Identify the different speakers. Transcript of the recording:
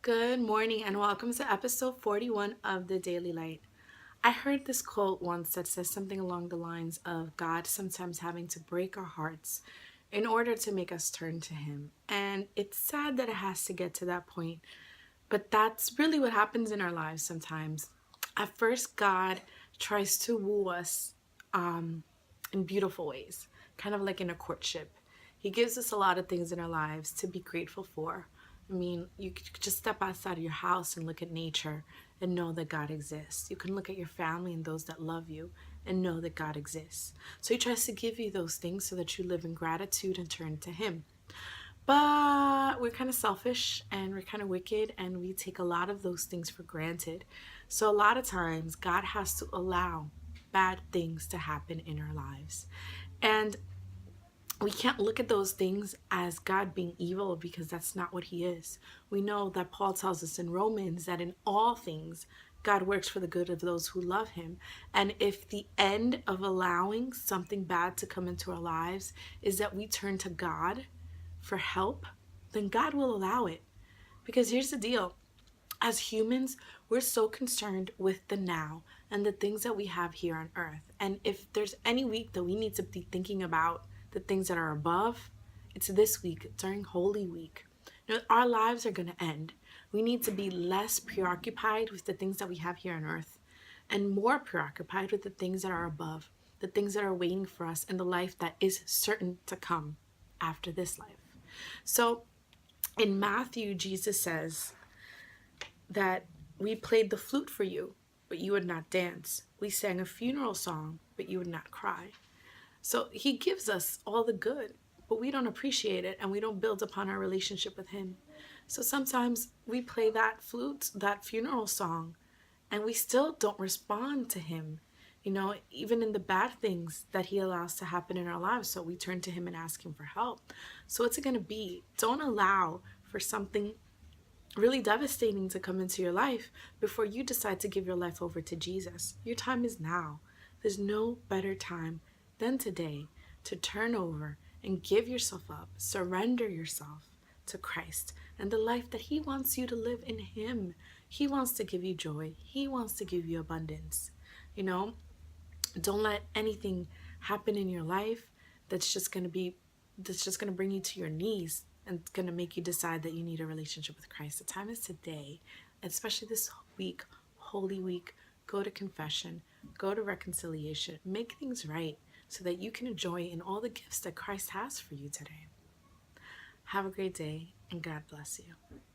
Speaker 1: Good morning and welcome to episode 41 of The Daily Light. I heard this quote once that says something along the lines of God sometimes having to break our hearts in order to make us turn to Him. And it's sad that it has to get to that point, but that's really what happens in our lives sometimes. At first, God tries to woo us in beautiful ways, kind of like in a courtship. He gives us a lot of things in our lives to be grateful for. I mean, you could just step outside of your house and look at nature and know that God exists. You can look at your family and those that love you and know that God exists. So He tries to give you those things so that you live in gratitude and turn to Him. But we're kind of selfish and we're kind of wicked and we take a lot of those things for granted. So a lot of times God has to allow bad things to happen in our lives. And we can't look at those things as God being evil because that's not what He is. We know that Paul tells us in Romans that in all things, God works for the good of those who love Him. And if the end of allowing something bad to come into our lives is that we turn to God for help, then God will allow it. Because here's the deal. As humans, we're so concerned with the now and the things that we have here on earth. And if there's any week that we need to be thinking about the things that are above, it's this week during Holy Week. You know, our lives are going to end. We need to be less preoccupied with the things that we have here on earth and more preoccupied with the things that are above, the things that are waiting for us in the life that is certain to come after this life. So in Matthew, Jesus says that we played the flute for you, but you would not dance. We sang a funeral song, but you would not cry. So He gives us all the good, but we don't appreciate it and we don't build upon our relationship with Him. So sometimes we play that flute, that funeral song, and we still don't respond to Him. You know, even in the bad things that He allows to happen in our lives. So we turn to Him and ask Him for help. So what's it going to be? Don't allow for something really devastating to come into your life before you decide to give your life over to Jesus. Your time is now. There's no better time than today to turn over and give yourself up, surrender yourself to Christ and the life that He wants you to live in Him. He wants to give you joy. He wants to give you abundance. You know, don't let anything happen in your life that's just going to bring you to your knees and going to make you decide that you need a relationship with Christ. The time is today, especially this week, Holy Week. Go to confession, go to reconciliation, make things right so that you can enjoy in all the gifts that Christ has for you today. Have a great day and God bless you.